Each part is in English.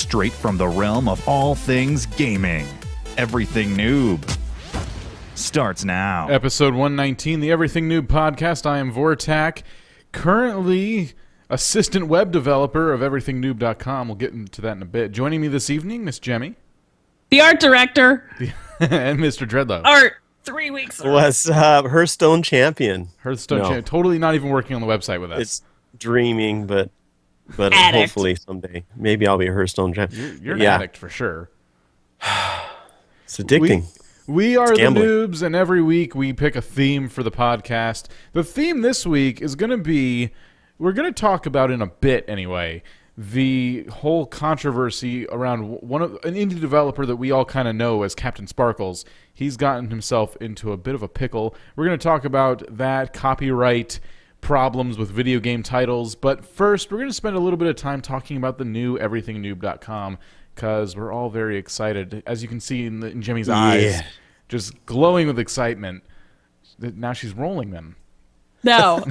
straight from the realm of all things gaming. Everything Noob starts now. Episode 119, the Everything Noob podcast. I am Vortak, currently assistant web developer of everythingnoob.com. We'll get into that in a bit. Joining me this evening, Miss Jemmy. The art director. And Mr. Dreadlow. Art 3 weeks ago. What's up? Hearthstone champion. Hearthstone champion. Totally not even working on the website with us. It's dreaming, but Addict. hopefully someday. Maybe I'll be a Hearthstone champion. You're an addict for sure. It's addicting. We are the gambling. Noobs, and every week we pick a theme for the podcast. The theme this week is going to be, we're going to talk about in a bit anyway, the whole controversy around an indie developer that we all kind of know as Captain Sparkles. He's gotten himself into a bit of a pickle. We're going to talk about that, copyright problems with video game titles. But first, we're going to spend a little bit of time talking about the new everythingnoob.com because we're all very excited. As you can see in Jimmy's eyes, just glowing with excitement. Now she's rolling them. No.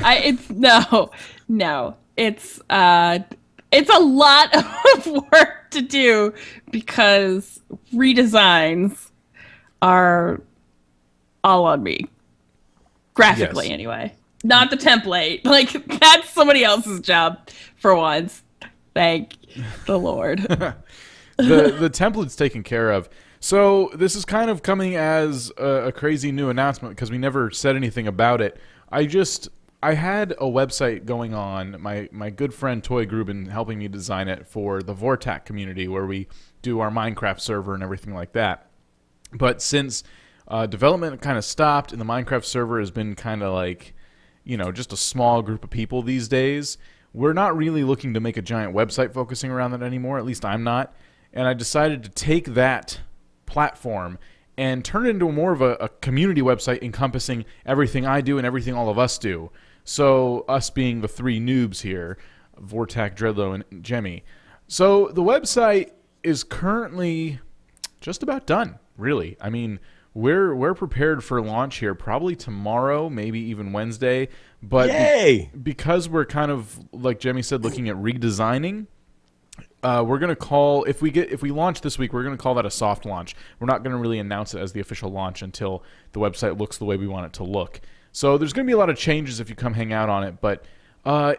It's a lot of work to do because redesigns are all on me. Graphically, anyway. Not the template. Like, that's somebody else's job for once. Thank the Lord. The template's taken care of. So this is kind of coming as a crazy new announcement because we never said anything about it. I had a website going on. My good friend Toy Grubin helping me design it for the Vortak community where we do our Minecraft server and everything like that. But since development kind of stopped and the Minecraft server has been kind of like, just a small group of people these days, we're not really looking to make a giant website focusing around that anymore. At least I'm not. And I decided to take that platform and turn it into more of a community website encompassing everything I do and everything all of us do. So us being the three noobs here, Vortak, Dreadlow, and Jemmy. So the website is currently just about done, really. I mean, we're prepared for launch here probably tomorrow, maybe even Wednesday. But because we're kind of, like Jemmy said, looking at redesigning, we're going to call, if we launch this week, we're going to call that a soft launch. We're not going to really announce it as the official launch until the website looks the way we want it to look. So there's going to be a lot of changes if you come hang out on it, but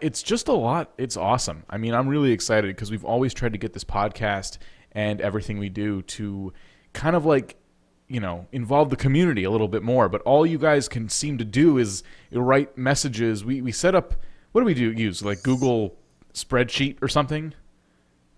it's just a lot. It's awesome. I mean, I'm really excited because we've always tried to get this podcast and everything we do to kind of like, involve the community a little bit more. But all you guys can seem to do is write messages. We set up, what do we use? Like Google spreadsheet or something?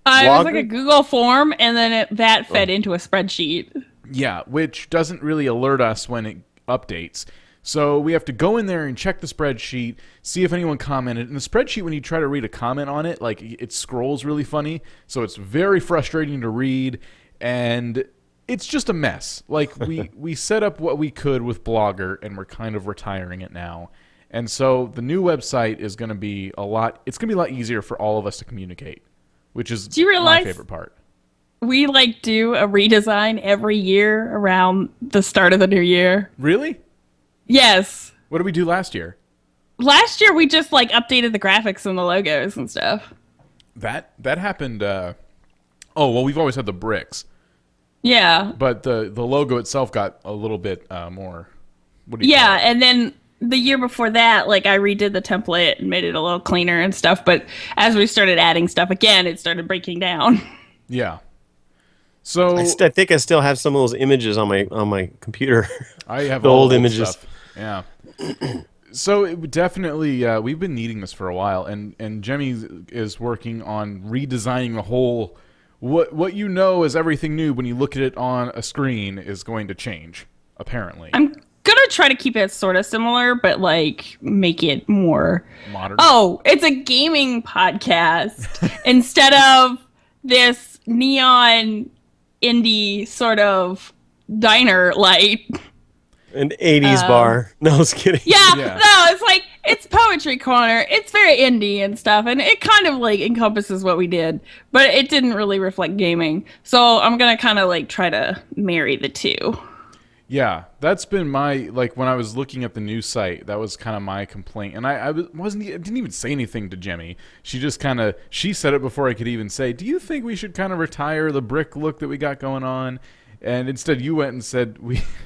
It was like a Google form, and then that fed into a spreadsheet. Yeah, which doesn't really alert us when it updates. So we have to go in there and check the spreadsheet, see if anyone commented. And the spreadsheet, when you try to read a comment on it, like it scrolls really funny. So it's very frustrating to read, and it's just a mess. Like we set up what we could with Blogger, and we're kind of retiring it now. And so the new website is going to be a lot easier for all of us to communicate, which is my favorite part. We do a redesign every year around the start of the new year. Really? Yes. What did we do last year? Last year we just updated the graphics and the logos and stuff. That happened. We've always had the bricks. Yeah. But the logo itself got a little bit more. What do you call it? And then the year before that, I redid the template and made it a little cleaner and stuff. But as we started adding stuff again, it started breaking down. Yeah. So I think I still have some of those images on my computer. I have the old images. Stuff. Yeah. So it would definitely, we've been needing this for a while, and Jemmy is working on redesigning the whole. What you know as everything new when you look at it on a screen is going to change. Apparently, I'm gonna try to keep it sort of similar, but make it more modern. Oh, it's a gaming podcast instead of this neon indie sort of diner light. An 80s bar. No, I was kidding. Yeah, no, it's Poetry Corner. It's very indie and stuff, and it kind of encompasses what we did, but it didn't really reflect gaming. So I'm gonna kind of try to marry the two. Yeah, that's been my, like, when I was looking at the new site, that was kind of my complaint. And I didn't even say anything to Jemmy. She just she said it before I could even say, do you think we should kind of retire the brick look that we got going on? And instead you went and said,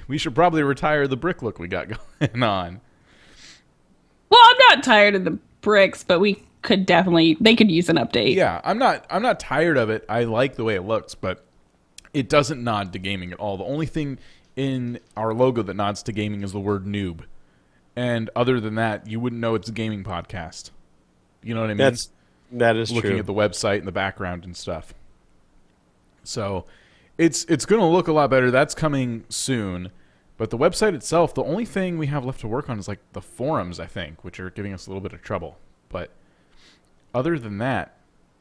we should probably retire the brick look we got going on. Well, I'm not tired of the bricks, but they could use an update. Yeah, I'm not tired of it. I like the way it looks, but it doesn't nod to gaming at all. The only thing in our logo that nods to gaming is the word noob. And other than that, you wouldn't know it's a gaming podcast. You know what I mean? That is Looking true. at the website and the background and stuff. So it's going to look a lot better. That's coming soon. But the website itself, the only thing we have left to work on is like the forums, I think, which are giving us a little bit of trouble. But other than that,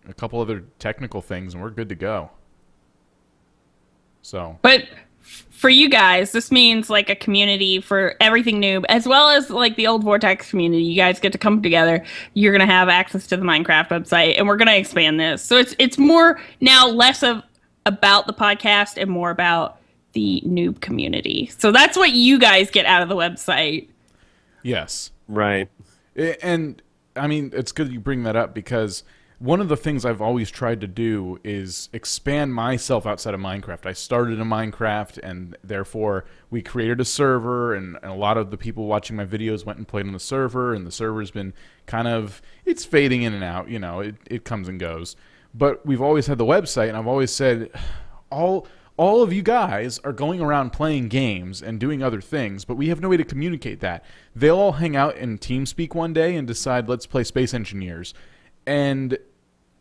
a couple other technical things and we're good to go. So, But for you guys, this means like a community for everything Noob, as well as like the old Vortex community. You guys get to come together. You're gonna have access to the Minecraft website, and we're gonna expand this. So it's more now, less of about the podcast and more about the Noob community. So that's what you guys get out of the website. yes. Right. And I mean, it's good that you bring that up because one of the things I've always tried to do is expand myself outside of Minecraft. I started in Minecraft, and therefore we created a server, and a lot of the people watching my videos went and played on the server, and the server's been it's fading in and out, it comes and goes. But we've always had the website, and I've always said, all of you guys are going around playing games and doing other things, but we have no way to communicate that. They'll all hang out in TeamSpeak one day and decide, let's play Space Engineers. And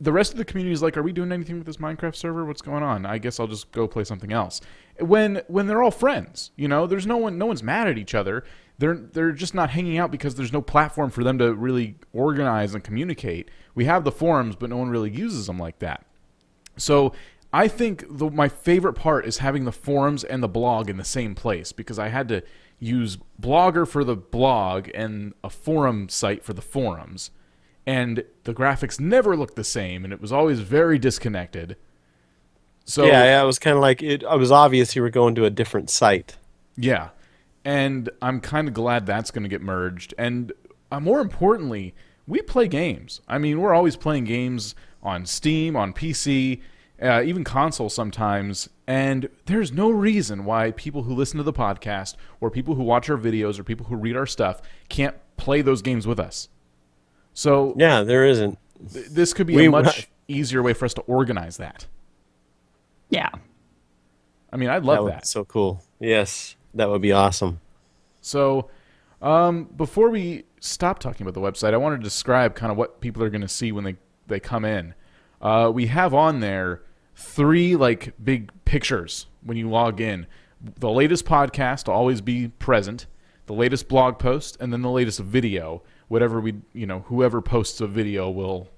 the rest of the community is like, are we doing anything with this Minecraft server? What's going on? I guess I'll just go play something else. When they're all friends, there's no one's mad at each other. They're just not hanging out because there's no platform for them to really organize and communicate. We have the forums, but no one really uses them like that. So I think my favorite part is having the forums and the blog in the same place, because I had to use Blogger for the blog and a forum site for the forums. And the graphics never looked the same, and it was always very disconnected. So yeah, it was kind of like it was obvious you were going to a different site. Yeah, and I'm kind of glad that's going to get merged. And more importantly, we play games. I mean, we're always playing games on Steam, on PC, even console sometimes. And there's no reason why people who listen to the podcast, or people who watch our videos, or people who read our stuff can't play those games with us. So yeah, there isn't. This could be a much easier way for us to organize that. Yeah. I mean, I'd love that. So cool. Yes, that would be awesome. So before we stop talking about the website, I want to describe kind of what people are going to see when they come in. We have on there 3 like big pictures when you log in. The latest podcast will always be present, the latest blog post, and then the latest video. Whatever whoever posts a video will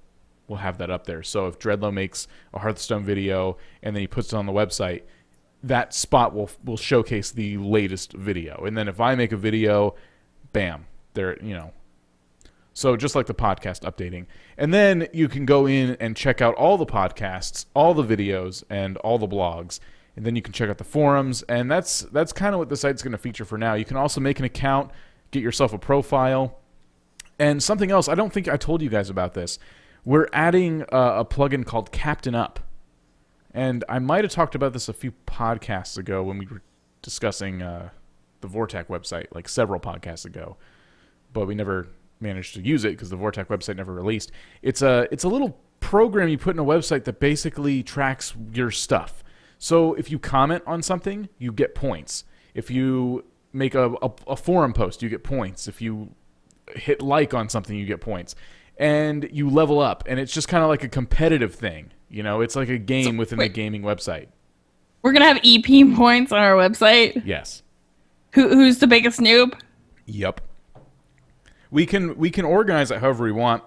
have that up there. So if Dreadlow makes a Hearthstone video and then he puts it on the website, that spot will showcase the latest video. And then if I make a video, bam, there, So just like the podcast updating. And then you can go in and check out all the podcasts, all the videos, and all the blogs. And then you can check out the forums. And that's kind of what the site's going to feature for now. You can also make an account, get yourself a profile. And something else, I don't think I told you guys about this. We're adding a plugin called Captain Up. And I might have talked about this a few podcasts ago when we were discussing the Vortex website, like several podcasts ago. But we never managed to use it because the Vortex website never released. It's a little program you put in a website that basically tracks your stuff. So if you comment on something, you get points. If you make a forum post, you get points. If you hit like on something, you get points. And you level up. And it's just kind of like a competitive thing. It's like a game within the gaming website. We're going to have EP points on our website? Yes. Who's the biggest noob? Yep. We can organize it however we want.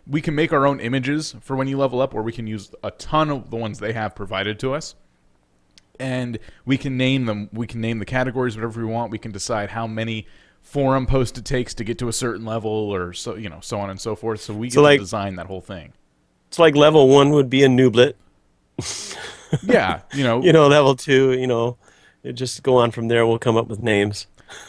We can make our own images for when you level up, or we can use a ton of the ones they have provided to us. And we can name them. We can name the categories whatever we want. We can decide how many forum posts it takes to get to a certain level, or so on and so forth. So we get to design that whole thing. It's like level 1 would be a nooblet. Yeah, level 2, just go on from there. We'll come up with names.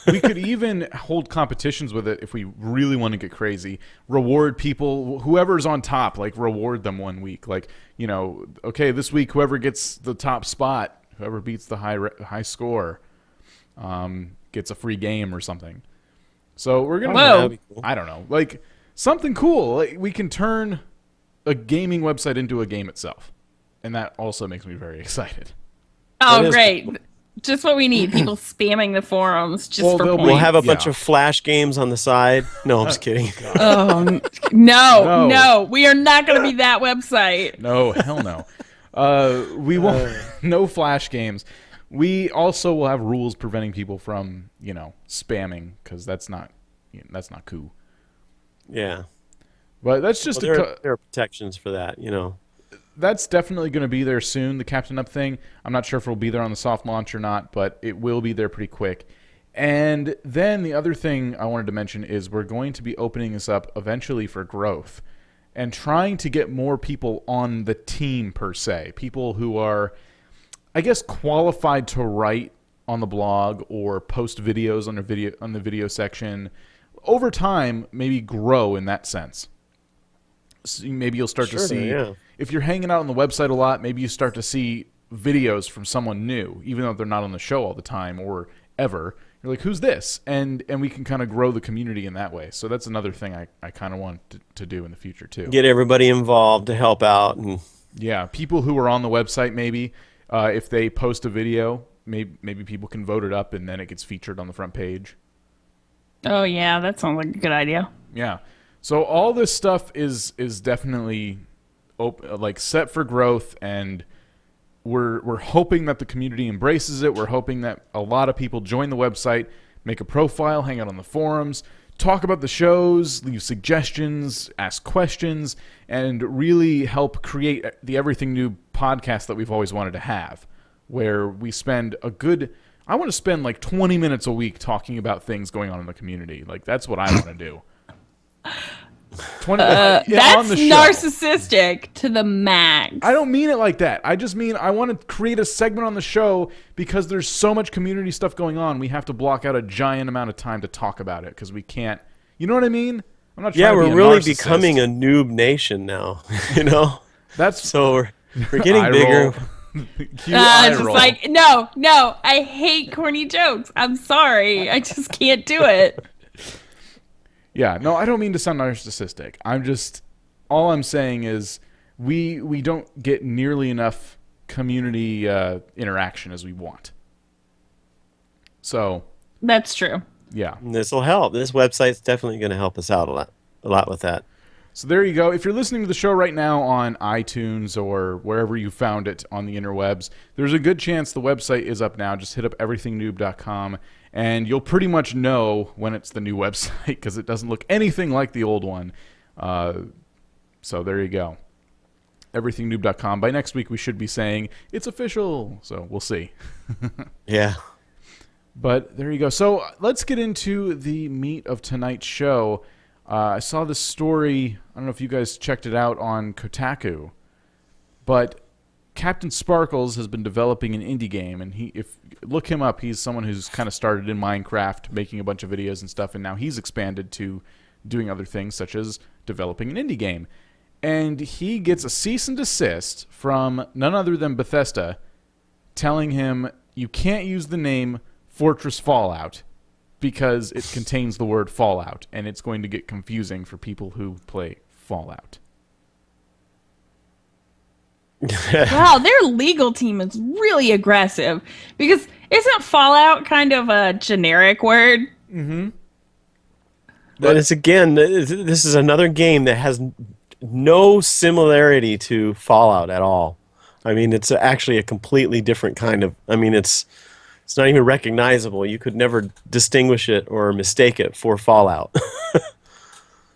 We could even hold competitions with it if we really want to get crazy. Reward people, whoever's on top, like reward them one week. Like, okay, this week whoever gets the top spot, whoever beats the high score, gets a free game or something. So we're gonna, Whoa. Cool. I don't know, like something cool. Like we can turn a gaming website into a game itself, and that also makes me very excited. Oh, is great. Just what we need. People spamming the forums just for points. We'll have a bunch Yeah. of Flash games on the side. No, I'm just kidding. Oh, No. no. We are not going to be that website. No, hell no. We won't. No Flash games. We also will have rules preventing people from, spamming, because that's not cool. Yeah. But that's just Well, there are protections for that, That's definitely going to be there soon. The Captain Up thing. I'm not sure if it'll be there on the soft launch or not, but it will be there pretty quick. And then the other thing I wanted to mention is we're going to be opening this up eventually for growth and trying to get more people on the team per se. People who are, I guess, qualified to write on the blog or post videos on the video section. Over time, maybe grow in that sense. So maybe you'll start to see, if you're hanging out on the website a lot, maybe you start to see videos from someone new, even though they're not on the show all the time or ever. You're like, who's this? And we can kind of grow the community in that way. So that's another thing I kind of want to do in the future too. Get everybody involved to help out. And yeah, people who are on the website, maybe if they post a video, maybe people can vote it up and then it gets featured on the front page. Oh, yeah. That sounds like a good idea. Yeah. So all this stuff is definitely set for growth, and we're hoping that the community embraces it. We're hoping that a lot of people join the website, make a profile, hang out on the forums, talk about the shows, leave suggestions, ask questions, and really help create the Everything New podcast that we've always wanted to have, where we spend I want to spend like 20 minutes a week talking about things going on in the community. Like, that's what I want to do. 20 That's on the show. narcissistic to the max. I don't mean it like that. I just mean I want to create a segment on the show because there's so much community stuff going on. We have to block out a giant amount of time to talk about it because we can't. You know what I mean? I'm not. yeah, trying to be we're a really narcissist. becoming a noob nation now. That's So we're getting eye bigger. roll. Cue eye It's just roll. like, no, I hate corny jokes. I'm sorry. I just can't do it. Yeah, no, I don't mean to sound narcissistic. All I'm saying is we don't get nearly enough community interaction as we want. So, That's true. yeah. This will help. This website's definitely going to help us out a lot with that. So there you go. If you're listening to the show right now on iTunes or wherever you found it on the interwebs, there's a good chance the website is up now. Just hit up everythingnoob.com and you'll pretty much know when it's the new website because it doesn't look anything like the old one. So there you go. Everythingnoob.com. By next week, we should be saying it's official. So we'll see. Yeah. But there you go. So let's get into the meat of tonight's show. I saw this story. I don't know if you guys checked it out on Kotaku, but Captain Sparkles has been developing an indie game, and look him up. He's someone who's kind of started in Minecraft, making a bunch of videos and stuff, and now he's expanded to doing other things such as developing an indie game. And he gets a cease and desist from none other than Bethesda, telling him you can't use the name Fortress Fallout because it contains the word Fallout, and it's going to get confusing for people who play Fallout. Wow, their legal team is really aggressive because isn't Fallout kind of a generic word? But it's this is another game that has no similarity to Fallout at all. I mean, it's actually a completely different kind of. I mean, it's not even recognizable. You could never distinguish it or mistake it for Fallout.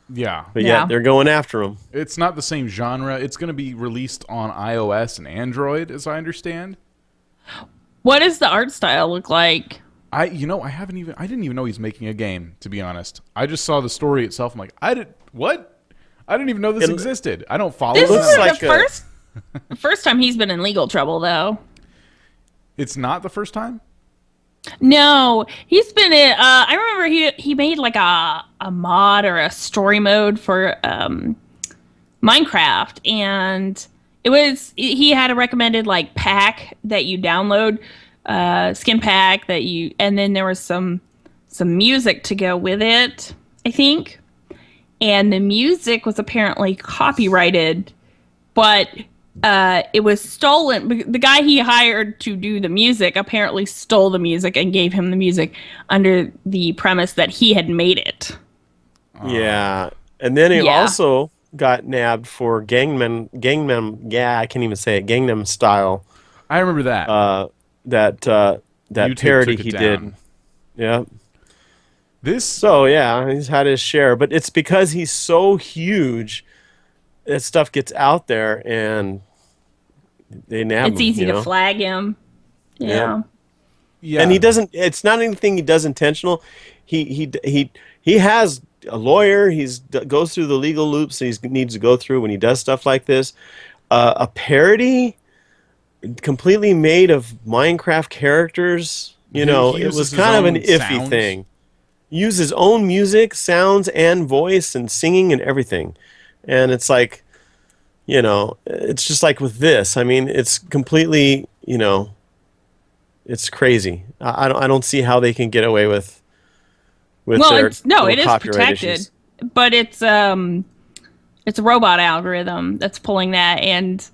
Yeah. But Yeah. yet they're going after them. It's not the same genre. It's going to be released on iOS and Android, as I understand. What does the art style look like? I didn't even know he's making a game, to be honest. I just saw the story itself. I'm like, what? I didn't even know this existed. I don't follow This them. isn't like the first time he's been in legal trouble, though. It's not the first time? No, he's been in. I remember he made like a mod or a story mode for Minecraft, and he had a recommended like pack that you download, skin pack that you, and then there was some music to go with it, I think, and the music was apparently copyrighted, but it was stolen. The guy he hired to do the music apparently stole the music and gave him the music under the premise that he had made it. Yeah, and then he Yeah. also got nabbed for Gangnam. Yeah, I can't even say it. Gangnam Style. I remember that. That YouTube parody took it he down. did. Yeah. This So yeah, he's had his share, but it's because he's so huge that stuff gets out there and they nab It's him. easy you to know? flag him. Yeah. yeah. And he doesn't. It's not anything he does intentional. He has a lawyer. Goes through the legal loops he needs to go through when he does stuff like this. A parody, completely made of Minecraft characters. He It uses was his kind of an own iffy sounds. thing. Use his own music, sounds, and voice, and singing and everything. And it's like, it's just like with this. I mean, it's completely, it's crazy. I don't see how they can get away with Well, their it little is copyright protected, issues. but it's a robot algorithm that's pulling that, and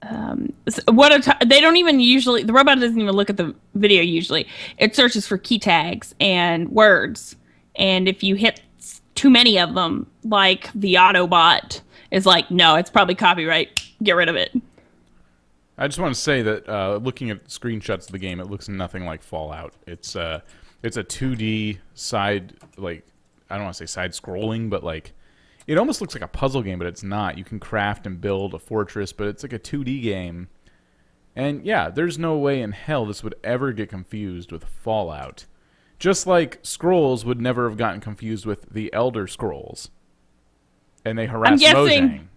they don't even usually, the robot doesn't even look at the video usually. It searches for key tags and words, and if you hit too many of them, like the Autobot is like, no, it's probably copyright, get rid of it. I just want to say that looking at screenshots of the game, it looks nothing like Fallout. It's a 2D side, like, I don't want to say side scrolling, but like it almost looks like a puzzle game, but it's not. You can craft and build a fortress, but it's like a 2D game. And yeah, there's no way in hell this would ever get confused with Fallout. Just like Scrolls would never have gotten confused with the Elder Scrolls. And they harass guessing- Mojang.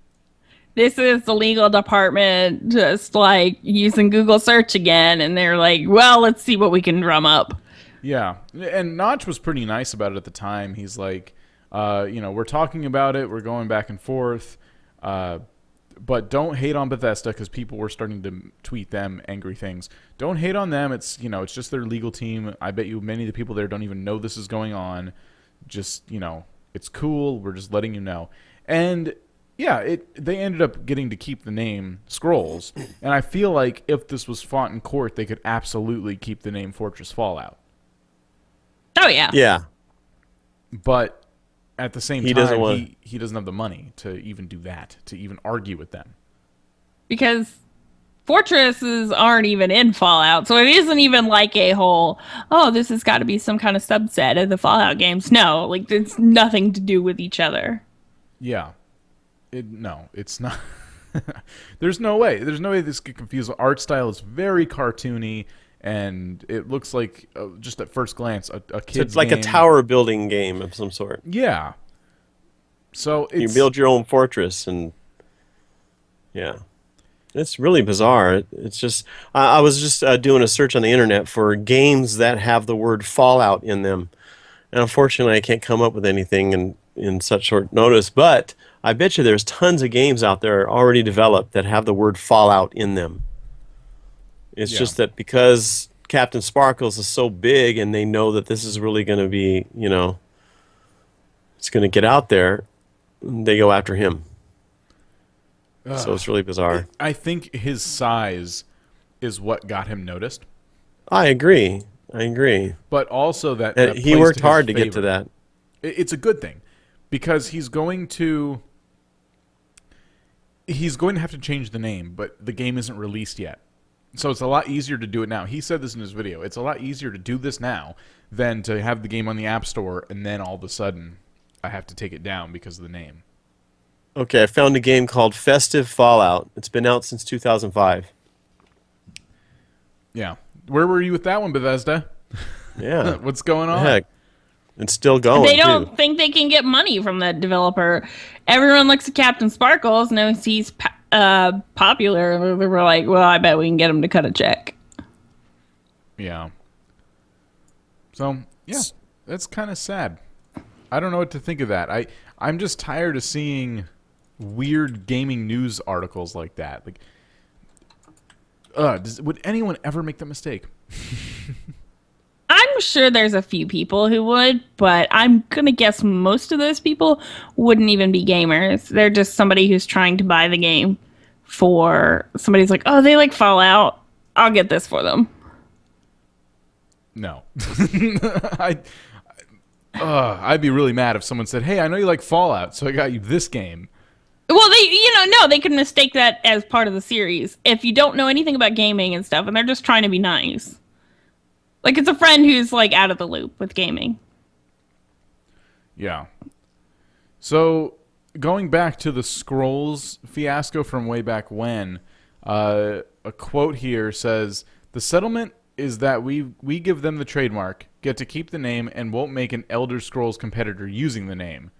This is the legal department just like using Google search again, and they're like, well, let's see what we can drum up. Yeah, and Notch was pretty nice about it at the time. He's like, we're talking about it, we're going back and forth, but don't hate on Bethesda because people were starting to tweet them angry things. Don't hate on them. It's it's just their legal team. I bet you many of the people there don't even know this is going on. Just it's cool. We're just letting you know. And yeah, they ended up getting to keep the name Scrolls, and I feel like if this was fought in court, they could absolutely keep the name Fortress Fallout. Oh, yeah. Yeah. But at the same He time, doesn't want- he doesn't have the money to even do that, to even argue with them. Because fortresses aren't even in Fallout, so it isn't even like a whole, oh, this has got to be some kind of subset of the Fallout games. No, like, it's nothing to do with each other. Yeah. No, it's not. There's no way. There's no way this could confuse. The art style is very cartoony, and it looks like, just at first glance, a So kid's it's like game. a tower building game of some sort. Yeah. So You it's, build your own fortress, and yeah, it's really bizarre. It's just I was just doing a search on the internet for games that have the word Fallout in them, and unfortunately, I can't come up with anything in such short notice. But I bet you there's tons of games out there already developed that have the word Fallout in them. It's Yeah. just that because Captain Sparkles is so big, and they know that this is really going to be, it's going to get out there, they go after him. So it's really bizarre. I think his size is what got him noticed, I agree. but also that And that he plays worked his hard to get to favor. that. It's a good thing because he's going to have to change the name, but the game isn't released yet. So it's a lot easier to do it now. He said this in his video. It's a lot easier to do this now than to have the game on the App Store and then all of a sudden I have to take it down because of the name. Okay, I found a game called Festive Fallout. It's been out since 2005. Yeah. Where were you with that one, Bethesda? Yeah. What's going on? Heck. It's still going, They don't too. think they can get money from that developer. Everyone looks at Captain Sparkles, knows he's popular. We're like, well, I bet we can get him to cut a check. Yeah. So yeah, that's kind of sad. I don't know what to think of that. I'm just tired of seeing weird gaming news articles like that. Like, would anyone ever make that mistake? I'm sure there's a few people who would, but I'm gonna guess most of those people wouldn't even be gamers. They're just somebody who's trying to buy the game for somebody's like, oh, they like Fallout. I'll get this for them. No. I'd be really mad if someone said, hey, I know you like Fallout, so I got you this game. Well, they could mistake that as part of the series. If you don't know anything about gaming and stuff, and they're just trying to be nice. Like, it's a friend who's, like, out of the loop with gaming. Yeah. So, going back to the Scrolls fiasco from way back when, a quote here says, the settlement is that we give them the trademark, get to keep the name, and won't make an Elder Scrolls competitor using the name.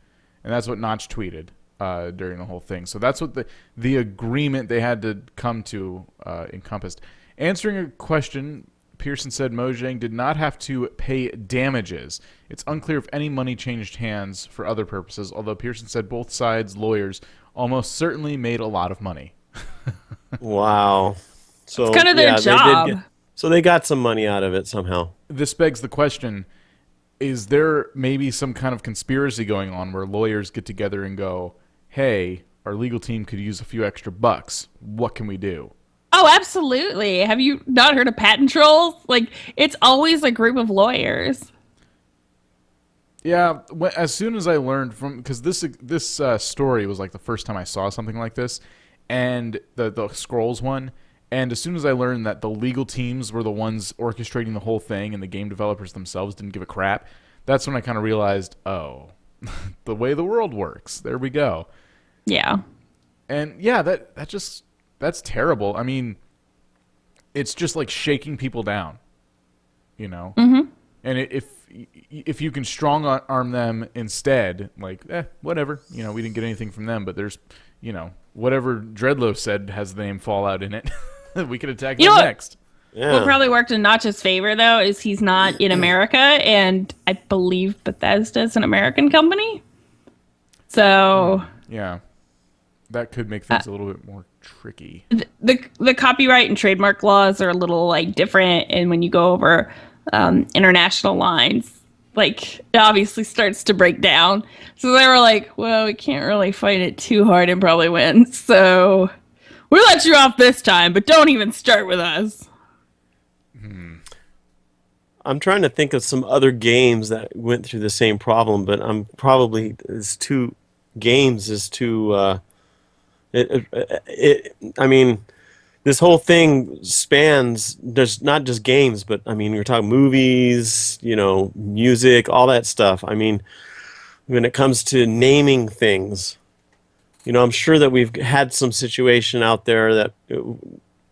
And that's what Notch tweeted during the whole thing. So that's what the agreement they had to come to encompassed. Answering a question, Pearson said Mojang did not have to pay damages. It's unclear if any money changed hands for other purposes, although Pearson said both sides' lawyers almost certainly made a lot of money. Wow. So It's kind of their job. So they got some money out of it somehow. This begs the question, is there maybe some kind of conspiracy going on where lawyers get together and go, hey, our legal team could use a few extra bucks. What can we do? Oh, absolutely. Have you not heard of patent trolls? Like, it's always a group of lawyers. Yeah, as soon as I learned from, because this story was like the first time I saw something like this, and the Scrolls one, and as soon as I learned that the legal teams were the ones orchestrating the whole thing and the game developers themselves didn't give a crap, that's when I kind of realized, oh, the way the world works. There we go. Yeah. And yeah, that's terrible. I mean, it's just like shaking people down, you know? Mm-hmm. And if you can strong arm them instead, like, whatever, you know, we didn't get anything from them, but there's, you know, whatever Dreadlow said has the name Fallout in it. We could attack them next. Yeah. What probably worked in Notch's favor, though, is he's not in America, and I believe Bethesda is an American company. So Yeah. That could make things a little bit more tricky. the copyright and trademark laws are a little like different, and when you go over international lines, like it obviously starts to break down. So they were like, well, we can't really fight it too hard and probably win. So we'll let you off this time, but don't even start with us. I'm trying to think of some other games that went through the same problem, but I'm probably I mean, this whole thing spans, there's not just games, but I mean, we're talking movies, you know, music, all that stuff. I mean, when it comes to naming things, you know, I'm sure that we've had some situation out there that,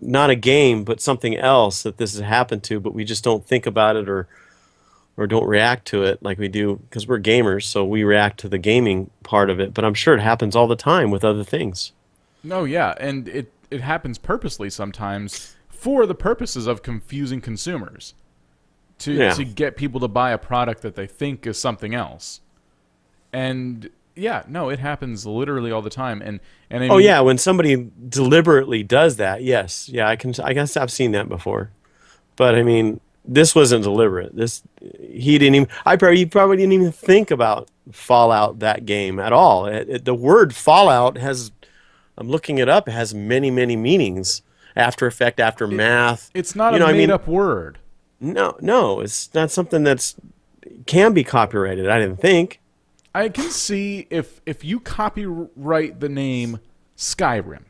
not a game, but something else that this has happened to, but we just don't think about it or don't react to it like we do because we're gamers, so we react to the gaming part of it. But I'm sure it happens all the time with other things. No, yeah, and it happens purposely sometimes for the purposes of confusing consumers to get people to buy a product that they think is something else. And yeah, no, it happens literally all the time. And I mean, yeah, when somebody deliberately does that, yes, yeah, I guess I've seen that before. But I mean, this wasn't deliberate. He probably didn't even think about Fallout, that game, at all. The word Fallout has, I'm looking it up, it has many, many meanings. After Effect, Aftermath. It's not a made-up word. No, it's not something that's can be copyrighted, I didn't think. I can see if you copyright the name Skyrim,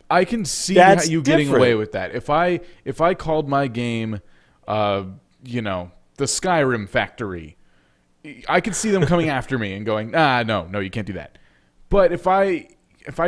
I can see That's you getting different. away with that. If I called my game, you know, the Skyrim Factory, I could see them coming after me and going, no, you can't do that. But if I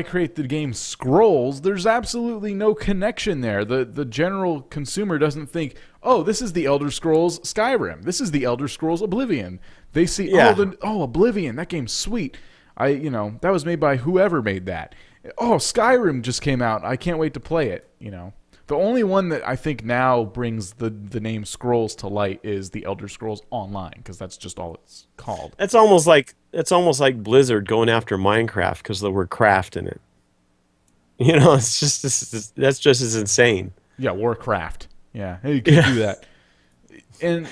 create the game Scrolls, there's absolutely no connection there. The general consumer doesn't think, oh, this is the Elder Scrolls Skyrim. This is the Elder Scrolls Oblivion. They see, Oblivion, that game's sweet. That was made by whoever made that. Oh, Skyrim just came out. I can't wait to play it, you know. The only one that I think now brings the name Scrolls to light is the Elder Scrolls Online, because that's just all it's called. It's almost like Blizzard going after Minecraft because of the word craft in it. You know, that's just as insane. Yeah, Warcraft. Yeah, hey, you can't do that. And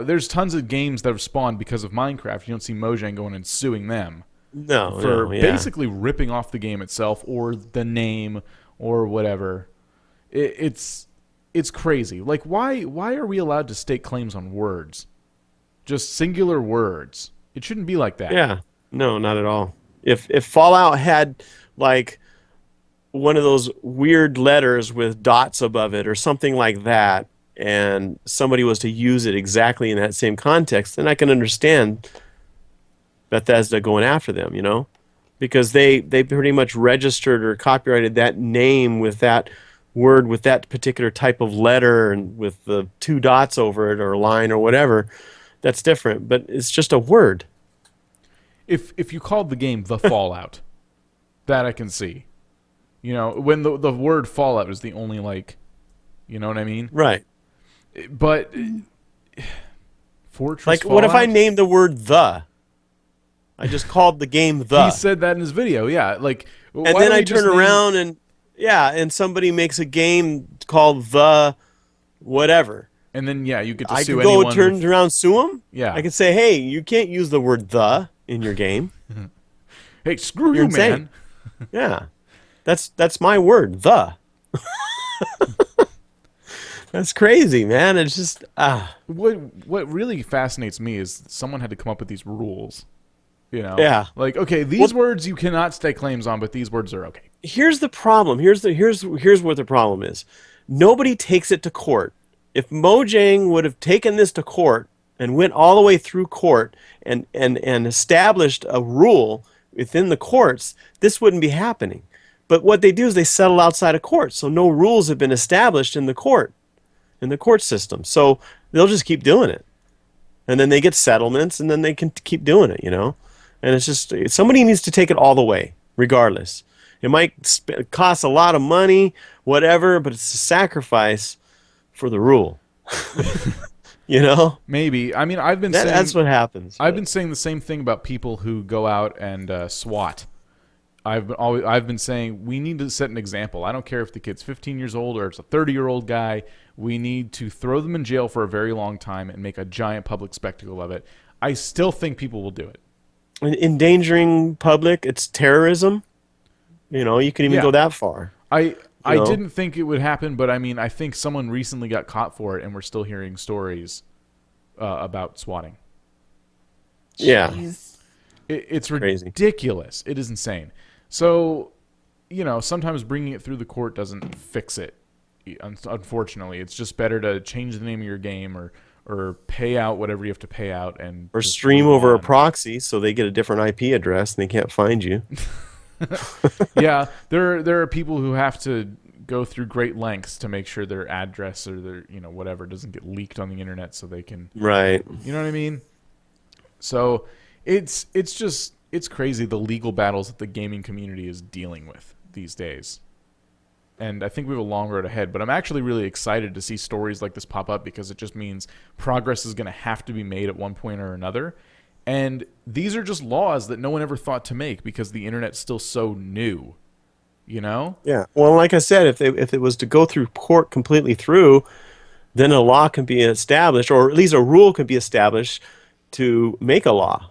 there's tons of games that have spawned because of Minecraft. You don't see Mojang going and suing them for basically ripping off the game itself or the name or whatever. It's crazy. Like, why are we allowed to stake claims on words? Just singular words. It shouldn't be like that. Yeah, no, not at all. If Fallout had like one of those weird letters with dots above it or something like that, and somebody was to use it exactly in that same context, then I can understand Bethesda going after them, you know, because they pretty much registered or copyrighted that name with that word with that particular type of letter and with the 2 dots over it or a line or whatever. That's different, but it's just a word. If you called the game The Fallout, that I can see. You know, when the word Fallout is the only, like, you know what I mean? Right. But Fortress like, Fallout? what if I named the word the? I just called the game the. He said that in his video, yeah. Like, and then I turn around and somebody makes a game called the whatever. And then, yeah, you get to I sue could anyone. go turn around sue them? Yeah. I could say, hey, you can't use the word the in your game. Hey, screw You're you, insane. man. Yeah. That's my word, the. That's crazy, man. It's just What really fascinates me is someone had to come up with these rules. You know? Yeah. Like, okay, these words you cannot stake claims on, but these words are okay. Here's the problem. Here's what the problem is. Nobody takes it to court. If Mojang would have taken this to court and went all the way through court and established a rule within the courts, this wouldn't be happening. But what they do is they settle outside of court, so no rules have been established in the court system. So they'll just keep doing it. And then they get settlements, and then they can keep doing it, you know? And it's just, somebody needs to take it all the way, regardless. It might cost a lot of money, whatever, but it's a sacrifice for the rule. You know? Maybe. I mean, I've been saying... That's what happens. I've been saying the same thing about people who go out and SWAT. I've been saying we need to set an example. I don't care if the kid's 15 years old or it's a 30-year-old guy. We need to throw them in jail for a very long time and make a giant public spectacle of it. I still think people will do it. Endangering public, it's terrorism. You know, you can even go that far. I didn't think it would happen, but I mean, I think someone recently got caught for it, and we're still hearing stories about swatting. Yeah. It's crazy. Ridiculous. It is insane. So, you know, sometimes bringing it through the court doesn't fix it. Unfortunately, it's just better to change the name of your game or pay out whatever you have to pay out and or stream over a proxy so they get a different IP address and they can't find you. Yeah, there are people who have to go through great lengths to make sure their address or their whatever doesn't get leaked on the internet so they can right. You know what I mean? So it's crazy the legal battles that the gaming community is dealing with these days. And I think we have a long road ahead, but I'm actually really excited to see stories like this pop up because it just means progress is going to have to be made at one point or another. And these are just laws that no one ever thought to make because the internet's still so new, you know? Yeah. Well, like I said, if it was to go through court completely through, then a law can be established, or at least a rule can be established to make a law.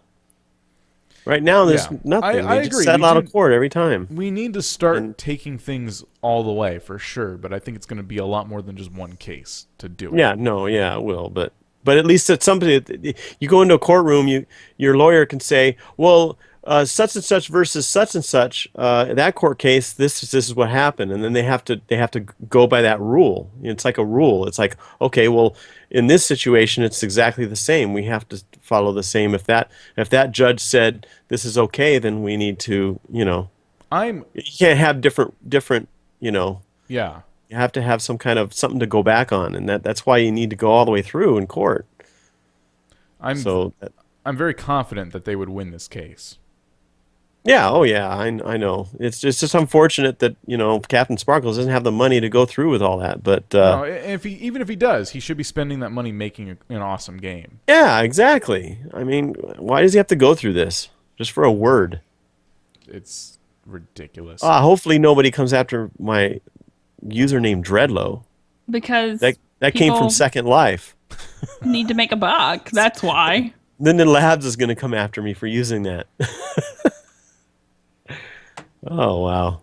Right now, there's nothing. I They agree. just settle out of court every time. We need to start taking things all the way for sure, but I think it's going to be a lot more than just one case to do it. Yeah, no, yeah, it will, but at least it's somebody. You go into a courtroom, your lawyer can say, well, such and such versus such and such. That court case, this is what happened, and then they have to go by that rule. It's like a rule. It's like, okay, well, in this situation, it's exactly the same. We have to follow the same. If that judge said this is okay, then we need to, you can't have different. Yeah. You have to have some kind of something to go back on, and that's why you need to go all the way through in court. I'm very confident that they would win this case. Yeah, oh yeah, I know. It's just unfortunate that, Captain Sparkles doesn't have the money to go through with all that. But No, even if he does, he should be spending that money making an awesome game. yeah, exactly. I mean, why does he have to go through this just for a word? It's ridiculous. Hopefully nobody comes after my username Dreadlow. Because That came from people Second Life. need to make a buck. That's why. Then the Labs is going to come after me for using that. Oh wow.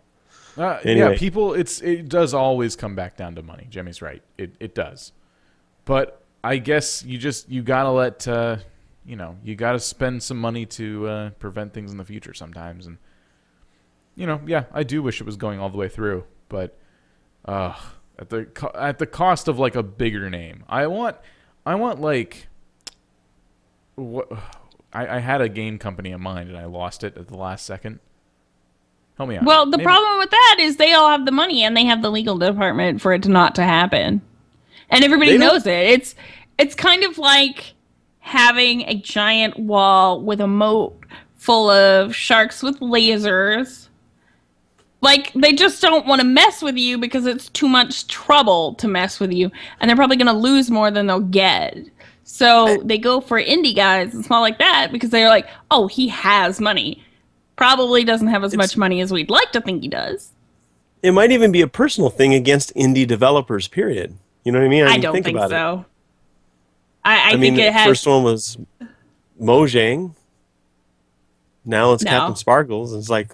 Yeah, Anyway. people. It does always come back down to money. Jimmy's right. It does. But I guess you gotta let you gotta spend some money to prevent things in the future sometimes. And yeah, I do wish it was going all the way through, but at the cost of like a bigger name. I want like what I had a game company in mind and I lost it at the last second. Help me out. Well, the problem with that is they all have the money and they have the legal department for it not to happen. And everybody knows it. It's kind of like having a giant wall with a moat full of sharks with lasers. Like, they just don't want to mess with you because it's too much trouble to mess with you. And they're probably going to lose more than they'll get. So they go for indie guys and small like that because they're like, oh, he has money. Probably doesn't have as much money as we'd like to think he does. It might even be a personal thing against indie developers, period. You know what I mean? I don't think about so. It. I mean, think it the has. first one was Mojang. Now it's No. Captain Sparkles. It's like,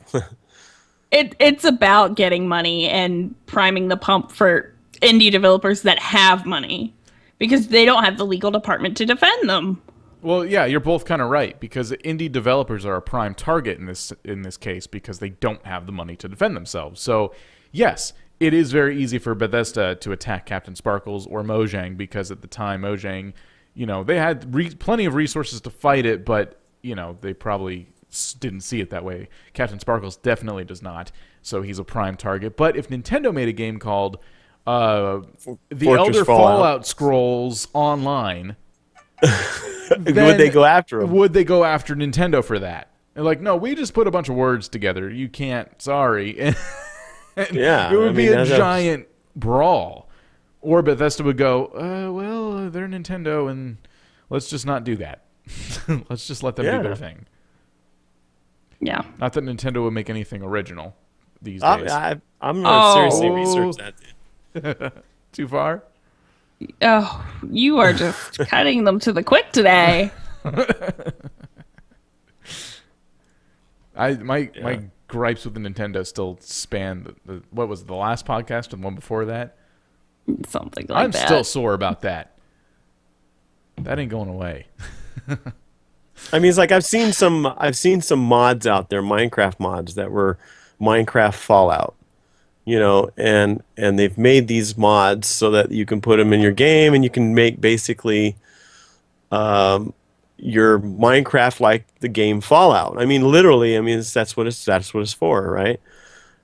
It's about getting money and priming the pump for indie developers that have money because they don't have the legal department to defend them. Well, yeah, you're both kind of right because indie developers are a prime target in this case because they don't have the money to defend themselves. So, yes, it is very easy for Bethesda to attack Captain Sparkles or Mojang because at the time Mojang, they had plenty of resources to fight it, but they probably didn't see it that way. Captain Sparkles definitely does not, so he's a prime target. But if Nintendo made a game called The Elder Fallout Scrolls Online. would they go after him? Would they go after Nintendo for that? They're like, no, we just put a bunch of words together. You can't. Sorry. And Yeah, it would be a giant brawl. Or Bethesda would go, well, they're Nintendo, and let's just not do that. Let's just let them do their thing. Yeah. Not that Nintendo would make anything original these days. I'm going to seriously research that. Too far? Oh, you are just cutting them to the quick today. My gripes with the Nintendo still span what was it, the last podcast and the one before that? Something like I'm that. still sore about that. That ain't going away. I mean, it's like I've seen some mods out there, Minecraft mods that were Minecraft Fallout. And they've made these mods so that you can put them in your game and you can make basically your Minecraft like the game Fallout. I mean, literally, that's what it's for, right?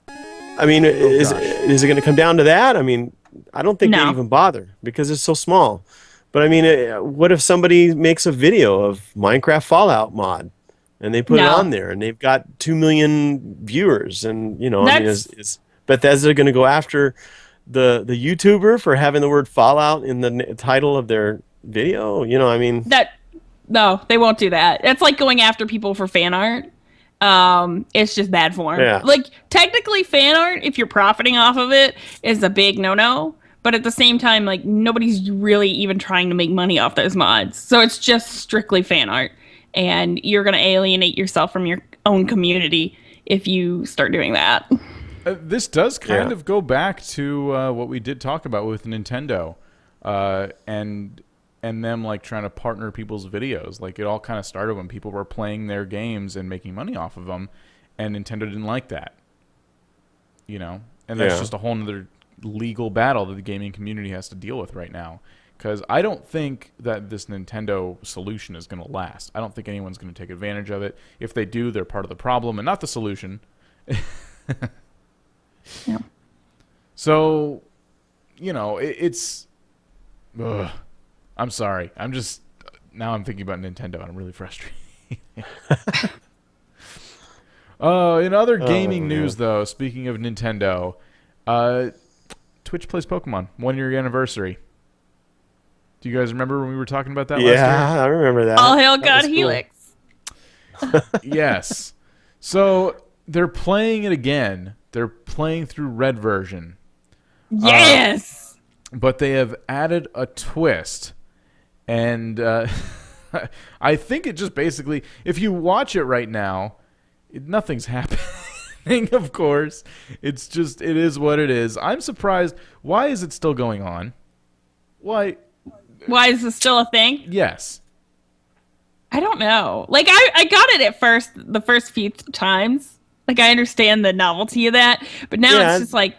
I mean, is it going to come down to that? I mean, I don't think they even bother because it's so small. But I mean, what if somebody makes a video of Minecraft Fallout mod and they put it on there and they've got 2 million viewers and is Bethesda going to go after the YouTuber for having the word Fallout in the title of their video? No, they won't do that. It's like going after people for fan art. It's just bad form. Yeah. Like, technically fan art, if you're profiting off of it, is a big no-no. But at the same time, like, nobody's really even trying to make money off those mods. So it's just strictly fan art. And you're going to alienate yourself from your own community if you start doing that. This does kind of go back to what we did talk about with Nintendo and them like trying to partner people's videos. Like, it all kind of started when people were playing their games and making money off of them, and Nintendo didn't like that. And that's just a whole other legal battle that the gaming community has to deal with right now. Because I don't think that this Nintendo solution is going to last. I don't think anyone's going to take advantage of it. If they do, they're part of the problem and not the solution. Yeah. So, it's... Ugh. I'm sorry. Now I'm thinking about Nintendo and I'm really frustrated. In other gaming man. news, though, speaking of Nintendo, Twitch plays Pokemon 1 year anniversary. Do you guys remember when we were talking about that last year? Yeah, I remember that. All hail That God was cool. Helix. Yes. So they're playing it again. They're playing through Red version, Yes. but they have added a twist, and I think it just basically, if you watch it right now, nothing's happening. Of course, it's just it is what it is. I'm surprised. Why is it still going on? Why? Why is this still a thing? Yes. I don't know. Like I got it at first, the first few times. Like I understand the novelty of that, but now Yeah. it's just like,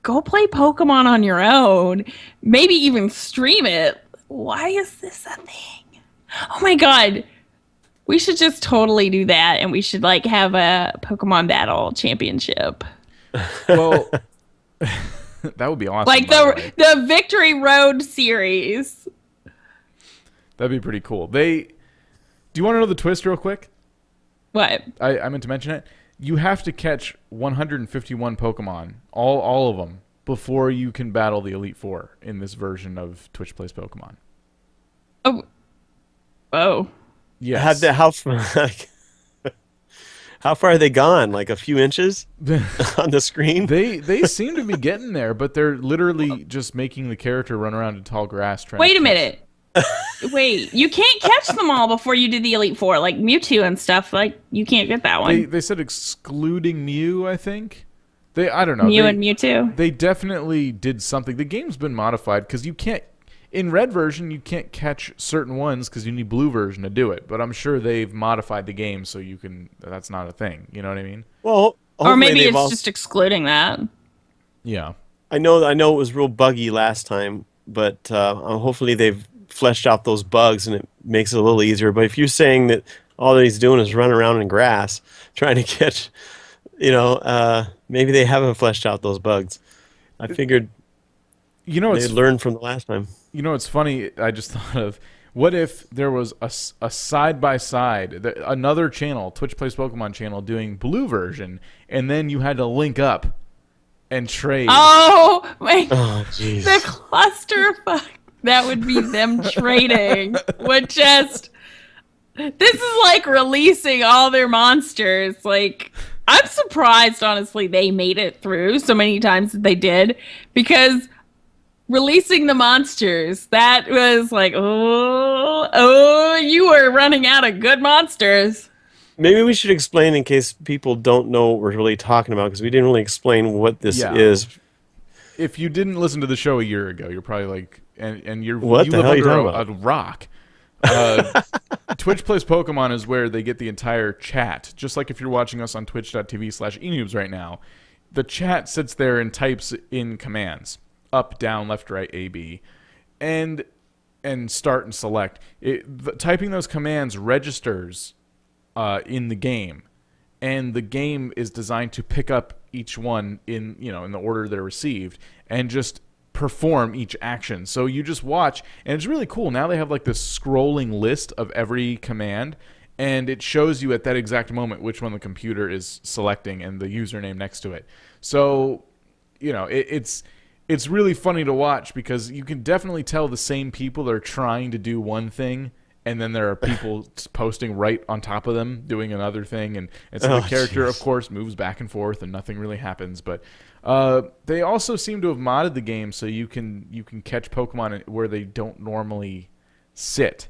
go play Pokemon on your own. Maybe even stream it. Why is this a thing? Oh my god. We should just totally do that, and we should like have a Pokemon Battle Championship. Well, that would be awesome. Like by the way. the Victory Road series. That'd be pretty cool. Do you want to know the twist real quick? What? I meant to mention it. You have to catch 151 Pokemon, all of them, before you can battle the Elite Four in this version of Twitch Plays Pokemon. Oh. Oh. Yes. How far are they gone? Like a few inches on the screen? They seem to be getting there, but they're literally just making the character run around in tall grass. Wait a minute. Wait, you can't catch them all before you do the Elite Four, like Mewtwo and stuff. Like you can't get that one. They said excluding Mew, I think. I don't know. Mew and Mewtwo. They definitely did something. The game's been modified because you can't. In Red version, you can't catch certain ones because you need Blue version to do it. But I'm sure they've modified the game so you can. That's not a thing. You know what I mean? Well, Or maybe hopefully it's just excluding that. Yeah. I know it was real buggy last time, but hopefully they've fleshed out those bugs and it makes it a little easier. But if you're saying that all that he's doing is running around in grass trying to catch, maybe they haven't fleshed out those bugs. I figured It's they learned from the last time. it's funny. I just thought of what if there was a side by side, another channel, Twitch Plays Pokemon channel, doing Blue version, and then you had to link up and trade. Oh my! Oh, jeez. The clusterfuck. That would be them trading. Would just. This is like releasing all their monsters. Like, I'm surprised, honestly, they made it through so many times that they did, because releasing the monsters, that was like, oh, you were running out of good monsters. Maybe we should explain in case people don't know what we're really talking about, because we didn't really explain what this Yeah. is. If you didn't listen to the show a year ago, you're probably like, and you What the live hell are you under talking a rock. Twitch Plays Pokemon is where they get the entire chat. Just like if you're watching us on twitch.tv/enoobs right now, the chat sits there and types in commands: up, down, left, right, A, B, and start and select. Typing those commands registers in the game, and the game is designed to pick up each one in the order they're received and just perform each action. So you just watch, and it's really cool. Now they have like this scrolling list of every command, and it shows you at that exact moment which one the computer is selecting and the username next to it. So it's really funny to watch, because you can definitely tell the same people that are trying to do one thing, and then there are people posting right on top of them doing another thing, and so the character, of course, moves back and forth, and nothing really happens. But they also seem to have modded the game so you can catch Pokemon where they don't normally sit.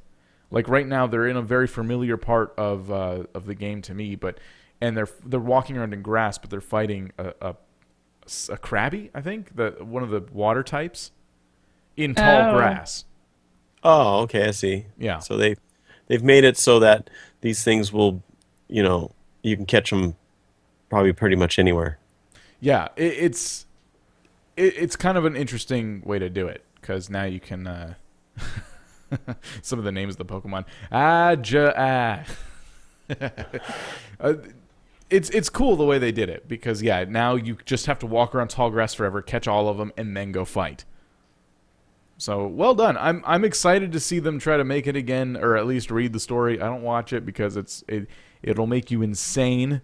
Like right now, they're in a very familiar part of the game to me, and they're walking around in grass, but they're fighting a Krabby, I think, one of the water types, in tall grass. Oh, okay, I see. Yeah. So they've made it so that these things will, you can catch them probably pretty much anywhere. Yeah, it's kind of an interesting way to do it, because now you can some of the names of the Pokemon. It's cool the way they did it, because now you just have to walk around tall grass forever, catch all of them, and then go fight. So well done. I'm excited to see them try to make it again, or at least read the story. I don't watch it because it'll make you insane.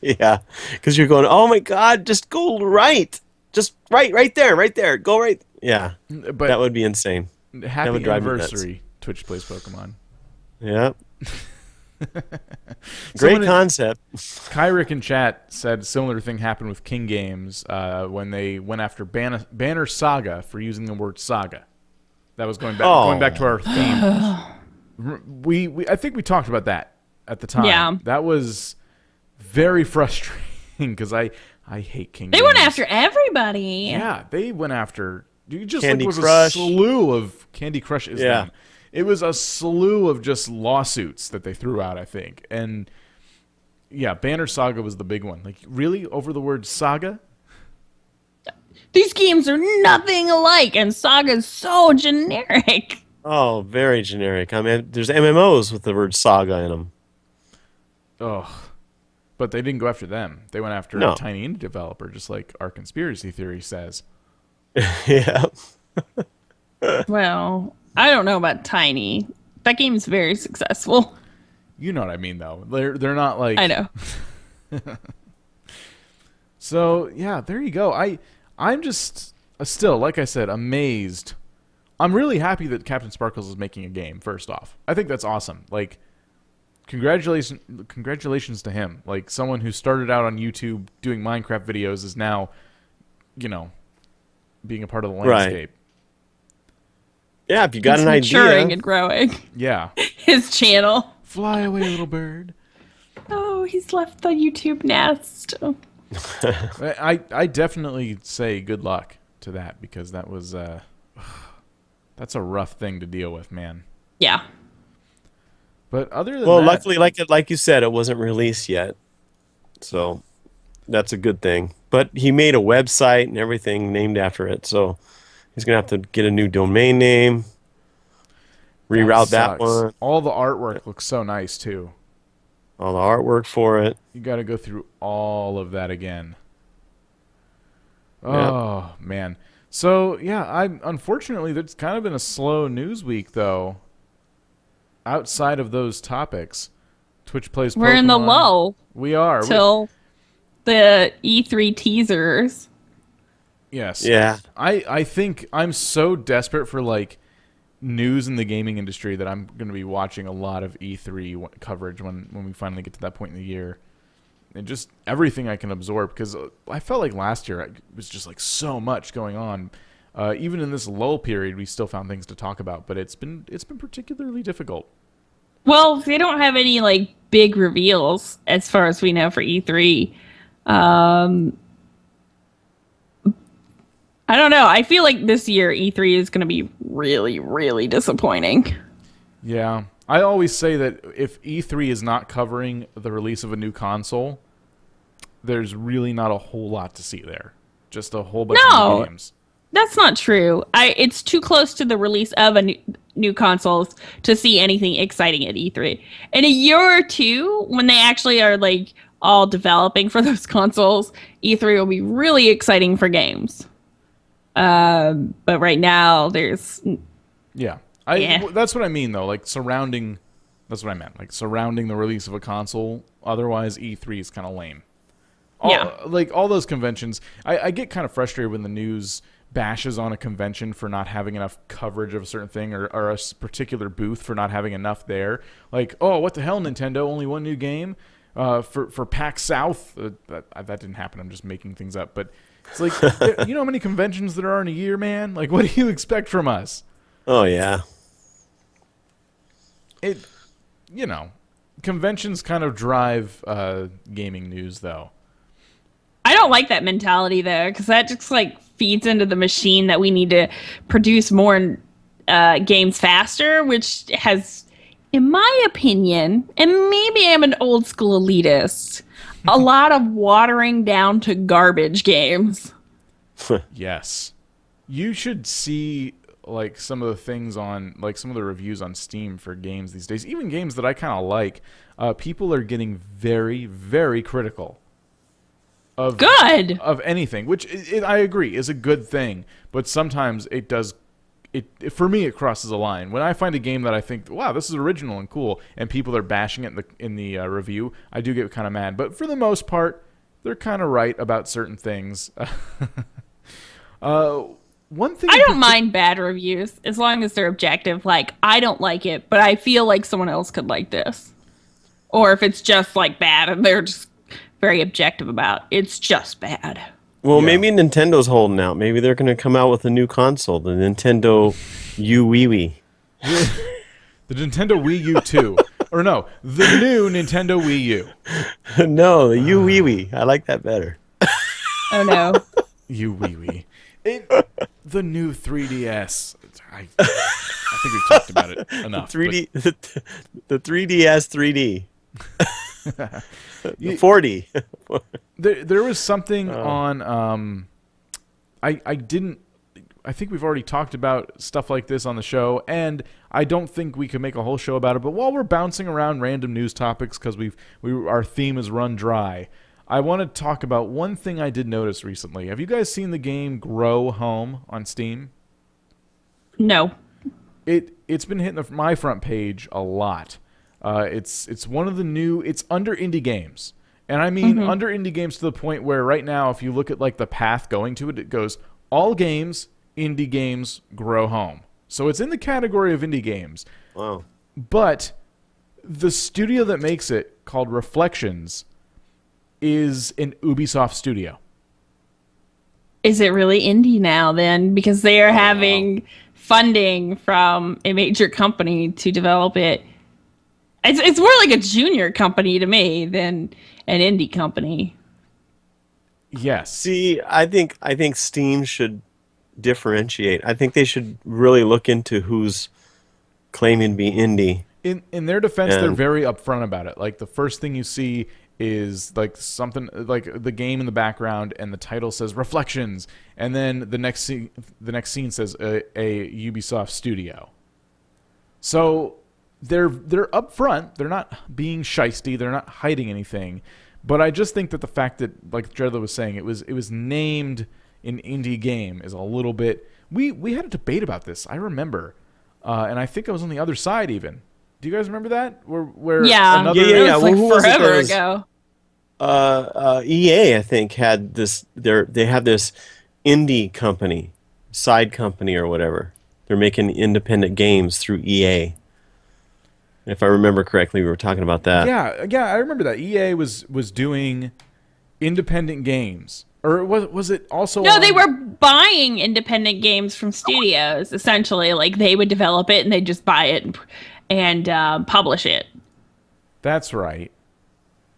Yeah, because you're going, oh my God, just go right. Just right there. Go right. Yeah, But that would be insane. That happy would drive me nuts. anniversary, Twitch Plays Pokemon. Yeah. Someone Great in- concept. Kyrick in chat said similar thing happened with King Games when they went after Banner Saga for using the word saga. That was going back to our theme. I think we talked about that at the time. Yeah. That was very frustrating because I hate King They Games. went after everybody. Yeah, they went after. You just Candy was Crush. a slew of Candy Crush. Is Yeah. them. It was a slew of just lawsuits that they threw out, I think. And yeah, Banner Saga was the big one. Like, really? Over the word saga? These games are nothing alike, and Saga's so generic. Oh, very generic. I mean, there's MMOs with the word saga in them. Oh. But they didn't go after them. They went after No. a tiny indie developer, just like our conspiracy theory says. Yeah. Well, I don't know about Tiny. That game's very successful. You know what I mean, though. They're not like... I know. So, yeah, there you go. I'm just still, like I said, amazed. I'm really happy that Captain Sparkles is making a game, first off. I think that's awesome. Like, congratulations to him. Like, someone who started out on YouTube doing Minecraft videos is now, being a part of the landscape. Yeah, if you got He's an maturing idea. and growing. Yeah. His channel. Fly away, little bird. Oh, he's left the YouTube nest. I definitely say good luck to that because that was that's a rough thing to deal with, man. Yeah. But other than Well, that, luckily, like you said, it wasn't released yet. So that's a good thing. But he made a website and everything named after it. So he's going to have to get a new domain name, reroute that sucks. one, All the artwork looks so nice too. all the artwork for it. You got to go through all of that again. Yep. Oh man. So yeah, unfortunately it's kind of been a slow news week though. Outside of those topics, Twitch plays. We're in the Pokemon. lull We are. till the E3 teasers. Yes. Yeah. I think I'm so desperate for like news in the gaming industry that I'm going to be watching a lot of E3 coverage when we finally get to that point in the year. And just everything I can absorb because I felt like last year it was just like so much going on. Even in this lull period, we still found things to talk about, but it's been particularly difficult. Well, they don't have any like big reveals as far as we know for E3. I don't know. I feel like this year E3 is going to be really, really disappointing. Yeah. I always say that if E3 is not covering the release of a new console, there's really not a whole lot to see there. Just a whole bunch of new games. That's not true. It's too close to the release of a new consoles to see anything exciting at E3. In a year or two, when they actually are like all developing for those consoles, E3 will be really exciting for games. But right now, there's Yeah. Yeah. That's what I mean, though. Like, surrounding... That's what I meant. Like, surrounding the release of a console. Otherwise, E3 is kind of lame. Like, all those conventions... I get kind of frustrated when the news bashes on a convention for not having enough coverage of a certain thing or a particular booth for not having enough there. Like, oh, what the hell, Nintendo? Only one new game? For PAX South? That didn't happen. I'm just making things up. But it's like, you know how many conventions there are in a year, man? Like, what do you expect from us? Oh, yeah. Conventions kind of drive gaming news, though. I don't like that mentality though, because that just like feeds into the machine that we need to produce more games faster, which has, in my opinion, and maybe I'm an old school elitist, a lot of watering down to garbage games. Yes. You should see like some of the things on like some of the reviews on Steam for games these days, even games that I kind of like. People are getting very, very critical of Good. of anything, which I agree is a good thing, but sometimes it does for me it crosses a line. When I find a game that I think, wow, this is original and cool, and people are bashing it in the review, I do get kind of mad. But for the most part, they're kind of right about certain things. One thing I don't mind bad reviews as long as they're objective. Like, I don't like it, but I feel like someone else could like this. Or if it's just like bad and they're just very objective about it's just bad. Well, Yeah. maybe Nintendo's holding out. Maybe they're going to come out with a new console, the Nintendo Wii. The Nintendo Wii U 2. Or no, the new Nintendo Wii U. No, the Wii. I like that better. Oh no. You wee wee. The new 3DS. I think we've talked about it enough. 3D, the 3DS 3D. The 4D. There was something on. I think we've already talked about stuff like this on the show, and I don't think we could make a whole show about it. But while we're bouncing around random news topics because our theme is run dry, I want to talk about one thing I did notice recently. Have you guys seen the game Grow Home on Steam? No. It's been hitting my front page a lot. It's one of the new. It's under indie games, and I mean under indie games to the point where right now, if you look at like the path going to it, it goes all games, indie games, Grow Home. So it's in the category of indie games. Wow. But the studio that makes it, called Reflections, is an Ubisoft studio. Is it really indie now then? Because they are having funding from a major company to develop it. It's more like a junior company to me than an indie company. Yes. See, I think Steam should differentiate. I think they should really look into who's claiming to be indie. In their defense, they're And- very upfront about it. Like the first thing you see is like something like the game in the background, and the title says Reflections, and then the next scene says a Ubisoft studio. So they're upfront. They're not being shisty. They're not hiding anything. But I just think that the fact that, like Dreadler was saying, it was named an indie game is a little bit. We had a debate about this. I remember, and I think I was on the other side even. Do you guys remember that? Where Yeah, another, it was Well, who like was it that forever was- ago. EA, I think, had this. They have this indie company, side company or whatever. They're making independent games through EA. If I remember correctly, we were talking about that. Yeah, I remember that EA was doing independent games, or was it also? No, they were buying independent games from studios, essentially. Like, they would develop it and they'd just buy it and publish it. That's right.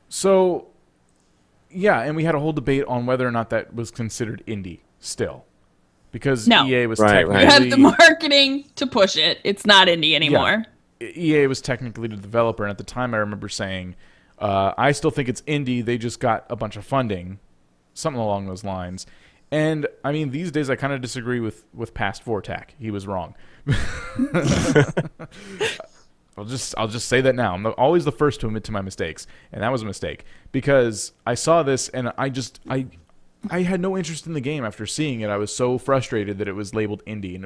So, yeah, and we had a whole debate on whether or not that was considered indie still. Because No. EA was Right, technically... You have the marketing to push it. It's not indie anymore. EA was technically the developer, and at the time I remember saying, I still think it's indie, they just got a bunch of funding, something along those lines. And, I mean, these days I kind of disagree with Past Vortak. He was wrong. I'll just say that now. I'm always the first to admit to my mistakes, and that was a mistake because I saw this and I had no interest in the game after seeing it. I was so frustrated that it was labeled indie, and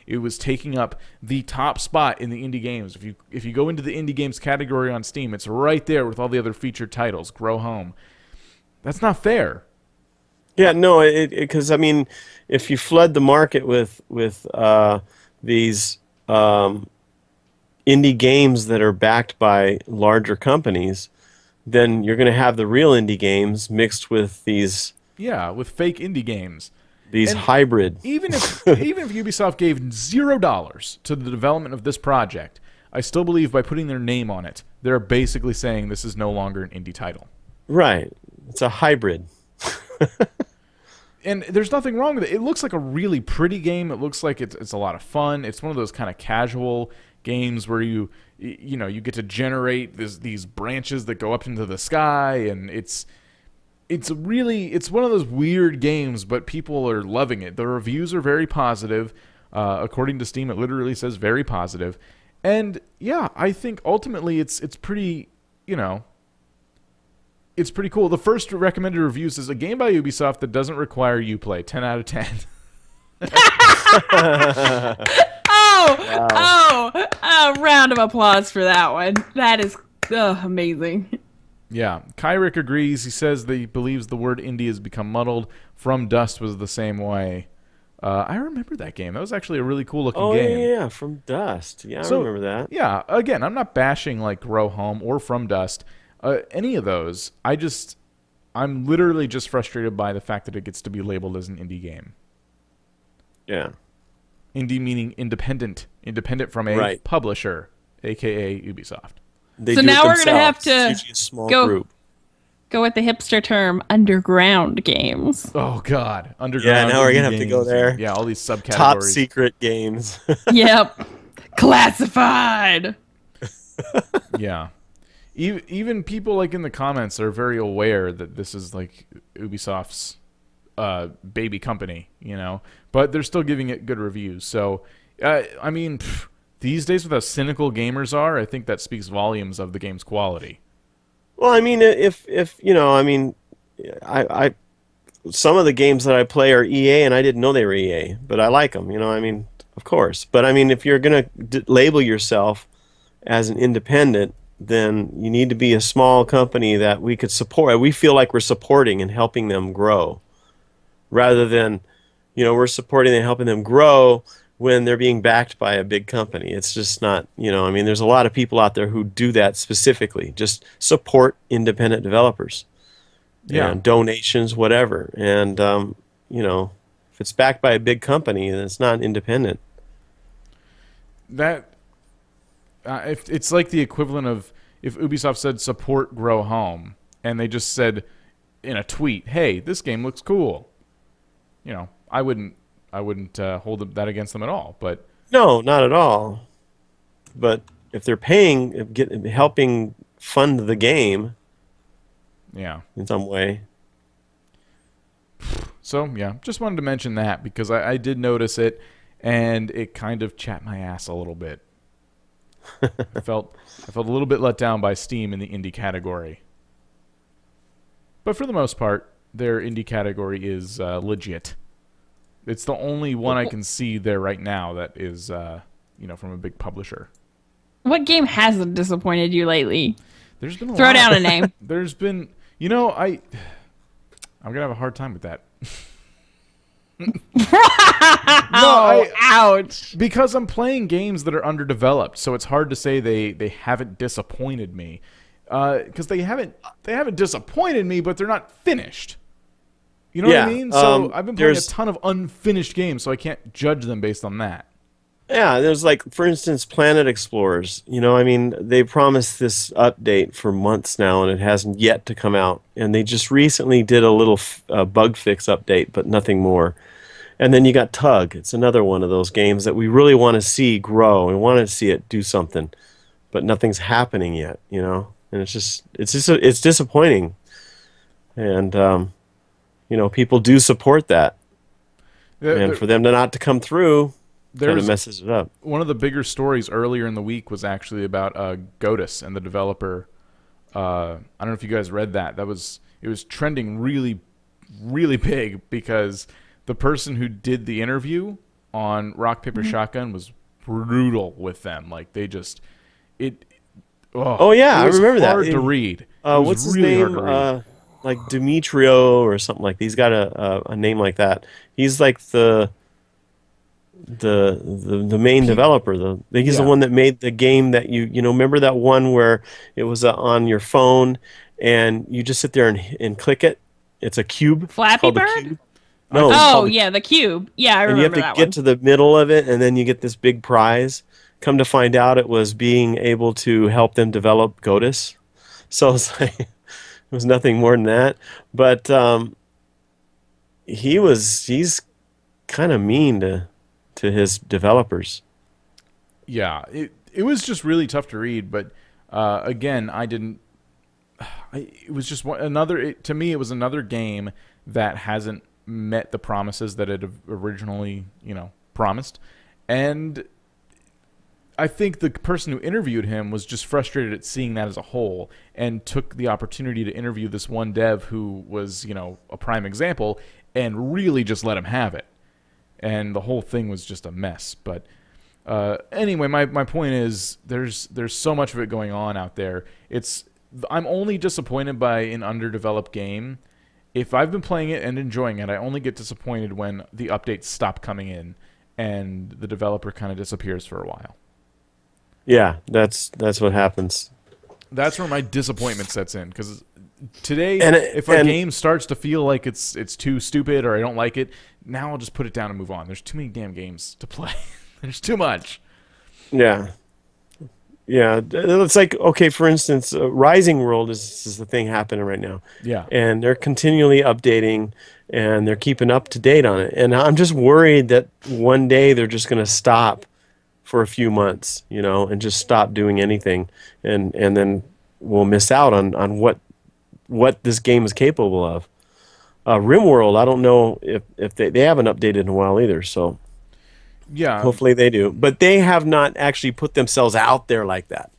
it was taking up the top spot in the indie games. If you go into the indie games category on Steam, it's right there with all the other featured titles. Grow Home. That's not fair. Yeah, no, because I mean, if you flood the market with these indie games that are backed by larger companies, then you're going to have the real indie games mixed with these Yeah, with fake indie games. And hybrid. Even if Ubisoft gave $0 to the development of this project, I still believe by putting their name on it, they're basically saying this is no longer an indie title. Right. It's a hybrid. And there's nothing wrong with it. It looks like a really pretty game. It looks like it's a lot of fun. It's one of those kind of casual games where you get to generate these branches that go up into the sky, and it's one of those weird games, but people are loving it. The reviews are very positive. According to Steam, it literally says very positive. And yeah, I think ultimately it's pretty, it's pretty cool. The first recommended review says a game by Ubisoft that doesn't require Uplay, 10 out of 10. A round of applause for that one. That is amazing. Yeah, Kyrick agrees. He says that he believes the word indie has become muddled. From Dust was the same way. I remember that game. That was actually a really cool looking game. Yeah, From Dust. Yeah, I remember that. Yeah, again, I'm not bashing like Grow Home or From Dust. Any of those. I'm literally just frustrated by the fact that it gets to be labeled as an indie game. Yeah. Indie meaning independent from a publisher, aka Ubisoft. They So do now it we're gonna have themselves. to It's usually a small go- group. Go with the hipster term, underground games. Oh God, underground. Yeah, now we're indie gonna have to go games. there. Yeah, all these subcategories. Top secret games. Yep. Classified. Yeah. Even people like in the comments are very aware that this is like Ubisoft's baby company, but they're still giving it good reviews. So, I mean, these days with how cynical gamers are, I think that speaks volumes of the game's quality. Well, I mean, if I some of the games that I play are EA, and I didn't know they were EA, but I like them. I mean, of course. But I mean, if you're gonna label yourself as an independent, then you need to be a small company that we could support. We feel like we're supporting and helping them grow, rather than, we're supporting and helping them grow when they're being backed by a big company. It's just not, I mean, there's a lot of people out there who do that specifically, just support independent developers. Yeah. And donations, whatever. And, if it's backed by a big company, then it's not independent. That if it's like the equivalent of if Ubisoft said support Grow Home and they just said in a tweet, "Hey, this game looks cool." I wouldn't hold that against them at all. But No, not at all. But if they're helping fund the game yeah. in some way. So yeah, just wanted to mention that because I did notice it and it kind of chapped my ass a little bit. I felt a little bit let down by Steam in the indie category. But for the most part, their indie category is legit. It's the only one I can see there right now that is, from a big publisher. What game hasn't disappointed you lately? There's been a Throw lot. down a name. There's been, I'm gonna have a hard time with that. Ouch. Because I'm playing games that are underdeveloped, so it's hard to say they haven't disappointed me. Because they haven't disappointed me, but they're not finished. You know what I mean? So I've been playing a ton of unfinished games, so I can't judge them based on that. Yeah, there's like, for instance, Planet Explorers. I mean, they promised this update for months now, and it hasn't yet to come out. And they just recently did a little bug fix update, but nothing more. And then you got Tug. It's another one of those games that we really want to see grow and want to see it do something, but nothing's happening yet. And it's disappointing. And people do support that, and for them to not to come through, kind of messes it up. One of the bigger stories earlier in the week was actually about Godus and the developer. I don't know if you guys read that. It was trending really, really big because the person who did the interview on Rock Paper Shotgun was brutal with them. Like they just it. Oh yeah, I remember that. Hard to read. What's his name? Like Demetrio or something like that. He's got a name like that. He's like the main developer. He's the one that made the game that you remember that one where it was on your phone and you just sit there and click it. It's a cube. Flappy It's called Bird? The Cube. No. Oh yeah, the cube. Yeah, I And you remember have that to get one. to the middle of it, and then you get this big prize. Come to find out, it was being able to help them develop Godus. So it's like it was nothing more than that. But he's kind of mean to his developers. Yeah, it was just really tough to read. But again, it was just to me, it was another game that hasn't met the promises that it originally, promised. And I think the person who interviewed him was just frustrated at seeing that as a whole and took the opportunity to interview this one dev who was, a prime example and really just let him have it. and the whole thing was just a mess. But anyway, my point is there's so much of it going on out there. I'm only disappointed by an underdeveloped game. If I've been playing it and enjoying it, I only get disappointed when the updates stop coming in and the developer kind of disappears for a while. Yeah, that's what happens. That's where my disappointment sets in, because today, if a and game starts to feel like it's too stupid or I don't like it, now I'll just put it down and move on. There's too many damn games to play. There's too much. Yeah. Yeah, it's like, okay, for instance, Rising World is the thing happening right now. Yeah. And they're continually updating, and they're keeping up to date on it. And I'm just worried that one day they're just going to stop for a few months, and just stop doing anything. And then we'll miss out on what this game is capable of. RimWorld, I don't know if they haven't updated in a while either, so... Yeah. Hopefully they do. But they have not actually put themselves out there like that.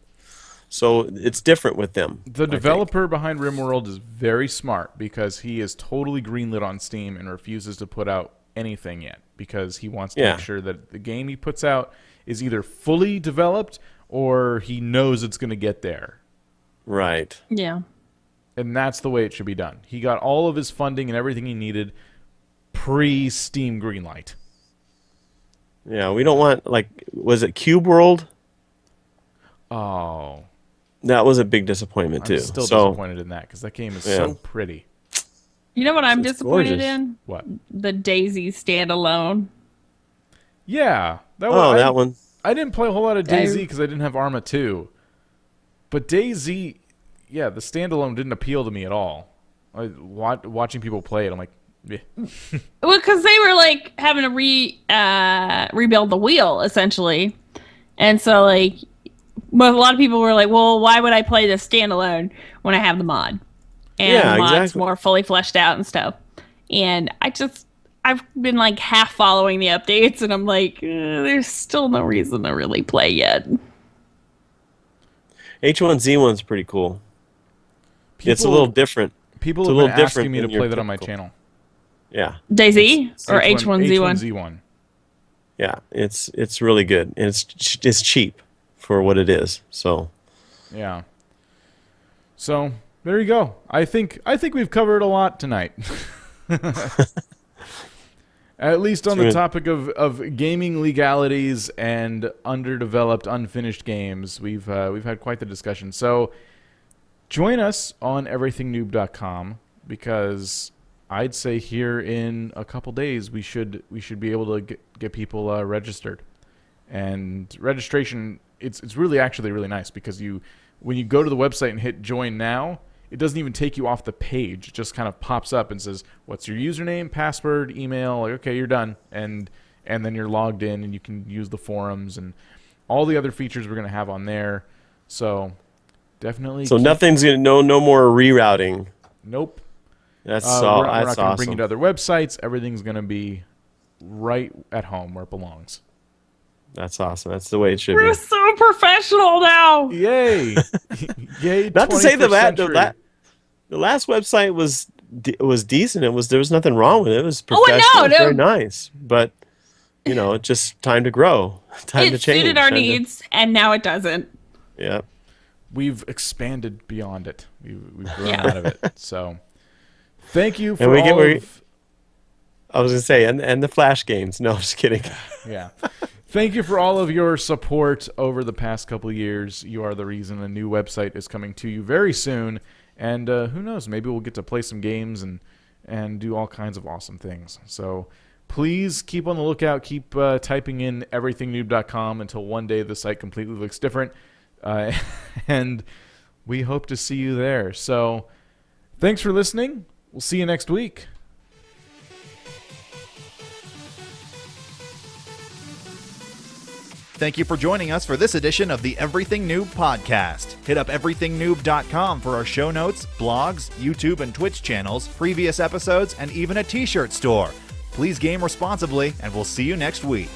So it's different with them. The developer behind RimWorld is very smart, because he is totally greenlit on Steam and refuses to put out anything yet, because he wants to make sure that the game he puts out is either fully developed or he knows it's going to get there. Right. Yeah. And that's the way it should be done. He got all of his funding and everything he needed pre-Steam greenlight. Yeah, we don't want, was it Cube World? Oh. That was a big disappointment, too. I'm still disappointed in that, because that game is so pretty. You know what I'm disappointed gorgeous. in? What? The DayZ standalone. Yeah. That one. I didn't play a whole lot of DayZ because I didn't have Arma 2. But DayZ, yeah, the standalone didn't appeal to me at all. Watching people play it, I'm like, yeah. Well, because they were having to rebuild the wheel essentially, and so but a lot of people were like, "Well, why would I play this standalone when I have the mod?" And the mod's more fully fleshed out and stuff. And I've been half following the updates, and I'm like, there's still no reason to really play yet. H1Z1's pretty cool. It's a little different. People have been asking me to play that on my channel. Yeah. DayZ or H1Z1? H1Z1. Yeah, it's really good, and it's cheap for what it is. So. Yeah. So there you go. I think we've covered a lot tonight. At least on the topic of gaming legalities and underdeveloped, unfinished games, we've had quite the discussion. So join us on everythingnoob.com, because I'd say here in a couple days we should be able to get people registered. And registration, it's really actually really nice, because when you go to the website and hit join now, it doesn't even take you off the page. It just kind of pops up and says, what's your username, password, email, okay, you're done. And then you're logged in, and you can use the forums and all the other features we're going to have on there. So definitely. So nothing's going to, no more rerouting. Nope. That's we're not going to awesome. bring you to other websites. Everything's going to be right at home where it belongs. That's awesome. That's the way it should be. We're so professional now. Yay! Yay! Not to say the 21st last website was decent. There was nothing wrong with it. It was professional. No. Very nice. But it's just time to grow. Time to change. It suited our needs, and now it doesn't. Yeah. We've expanded beyond it. We've grown out of it. So thank you for I was going to say, and the Flash games. No, I'm just kidding. Yeah. Thank you for all of your support over the past couple of years. You are the reason a new website is coming to you very soon. And who knows, maybe we'll get to play some games and do all kinds of awesome things. So please keep on the lookout. Keep typing in everythingnoob.com until one day the site completely looks different. And we hope to see you there. So thanks for listening. We'll see you next week. Thank you for joining us for this edition of the Everything Noob podcast. Hit up everythingnoob.com for our show notes, blogs, YouTube and Twitch channels, previous episodes, and even a t-shirt store. Please game responsibly, and we'll see you next week.